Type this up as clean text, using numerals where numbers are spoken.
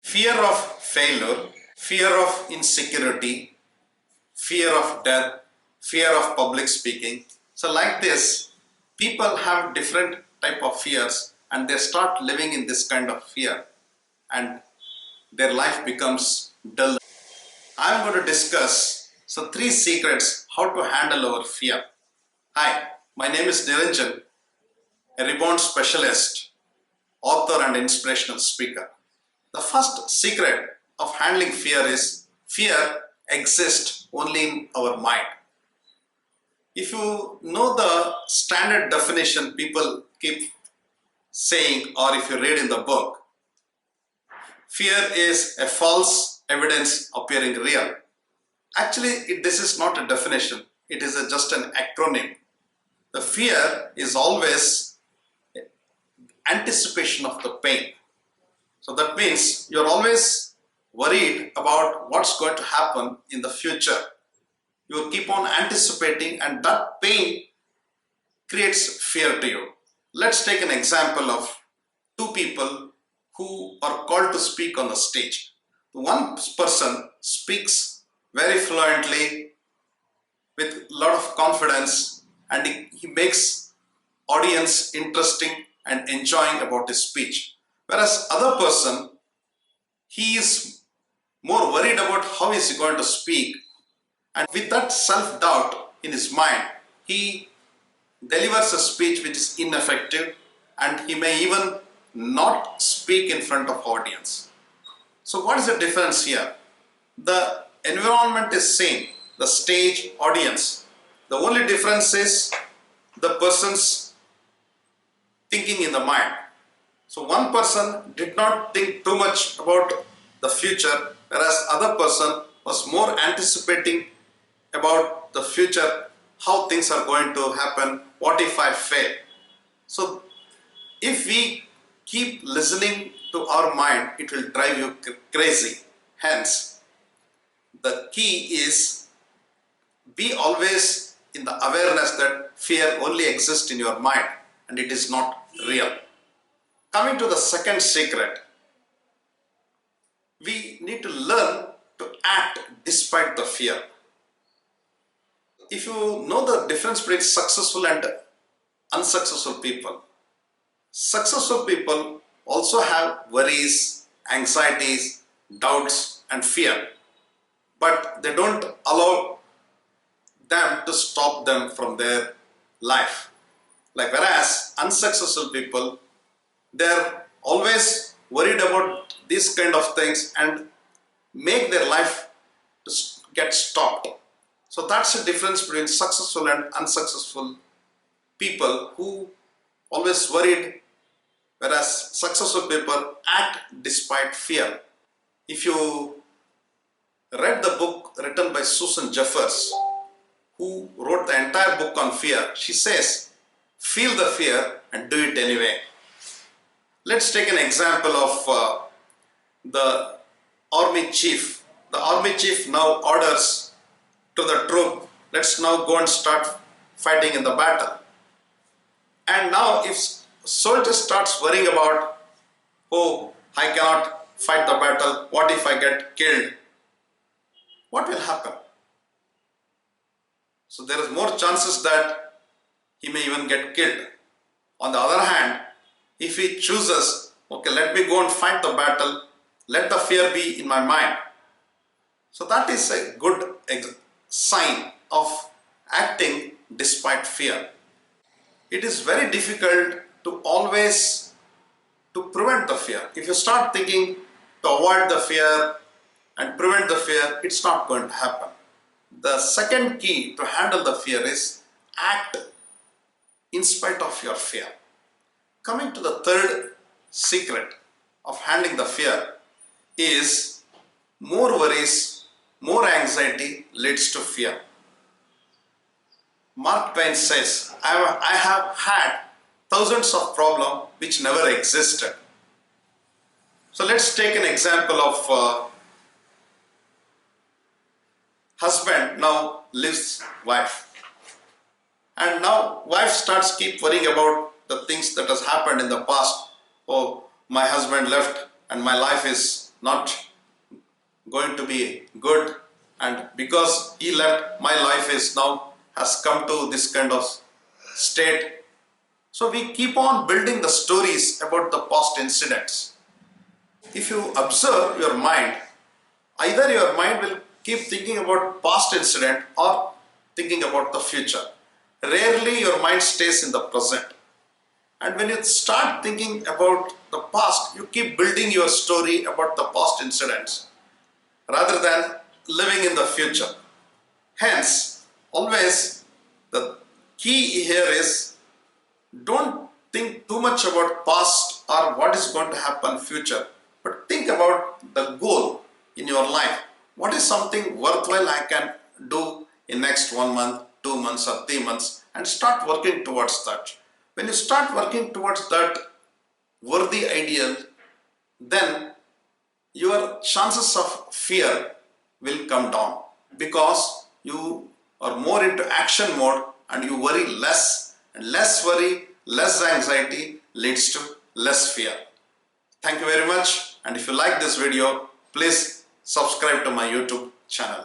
Fear of failure, fear of insecurity, fear of death, fear of public speaking. So like this, people have different type of fears and they start living in this kind of fear and their life becomes dull. I'm going to discuss some 3 secrets how to handle our fear. Hi, my name is Niranjan, a Rebound Specialist, author and inspirational speaker. The first secret of handling fear is fear exists only in our mind. If you know the standard definition people keep saying, or if you read in the book, fear is a false evidence appearing real. Actually, this is not a definition. It is just an acronym. The fear is always anticipation of the pain. So that means you're always worried about what's going to happen in the future. You keep on anticipating and that pain creates fear to you. Let's take an example of 2 people who are called to speak on the stage. One person speaks very fluently with a lot of confidence and he makes audience interesting and enjoying about his speech. Whereas other person, he is more worried about how is he going to speak, and with that self-doubt in his mind, he delivers a speech which is ineffective and he may even not speak in front of audience. So what is the difference here? The environment is same, the stage, audience. The only difference is the person's thinking in the mind. So one person did not think too much about the future, whereas other person was more anticipating about the future, how things are going to happen, what if I fail. So if we keep listening to our mind, it will drive you crazy. Hence, the key is be always in the awareness that fear only exists in your mind and it is not real. Coming to the second secret, we need to learn to act despite the fear. If you know the difference between successful and unsuccessful people, successful people also have worries, anxieties, doubts and fear, but they don't allow them to stop them from their life. Like whereas unsuccessful people, they're always worried about these kind of things and make their life to get stopped. So that's the difference between successful and unsuccessful people who always worried, whereas successful people act despite fear. If you read the book written by Susan Jeffers, who wrote the entire book on fear, she says, feel the fear and do it anyway. Let's take an example of the army chief. The army chief now orders to the troop, let's now go and start fighting in the battle. And now if soldier starts worrying about, oh, I cannot fight the battle, what if I get killed? What will happen? So there is more chances that he may even get killed. On the other hand, if he chooses, okay, let me go and fight the battle, let the fear be in my mind. So that is a good sign of acting despite fear. It is very difficult to always prevent the fear. If you start thinking to avoid the fear and prevent the fear, it's not going to happen. The second key to handle the fear is act in spite of your fear. Coming to the third secret of handling the fear is more worries, more anxiety leads to fear. Mark Twain says, I have had thousands of problems which never existed. So let's take an example of husband now leaves wife. And now wife starts keep worrying about the things that has happened in the past. Oh, my husband left and my life is not going to be good, and because he left, my life is now has come to this kind of state. So we keep on building the stories about the past incidents. If you observe your mind, either your mind will keep thinking about past incident or thinking about the future. Rarely your mind stays in the present. And when you start thinking about the past, you keep building your story about the past incidents rather than living in the future. Hence, always the key here is, don't think too much about past or what is going to happen future, but think about the goal in your life. What is something worthwhile I can do in next 1 month, 2 months or 3 months, and start working towards that. When you start working towards that worthy ideal, then your chances of fear will come down because you are more into action mode and you worry less, and less worry, less anxiety leads to less fear. Thank you very much, and if you like this video, please subscribe to my YouTube channel.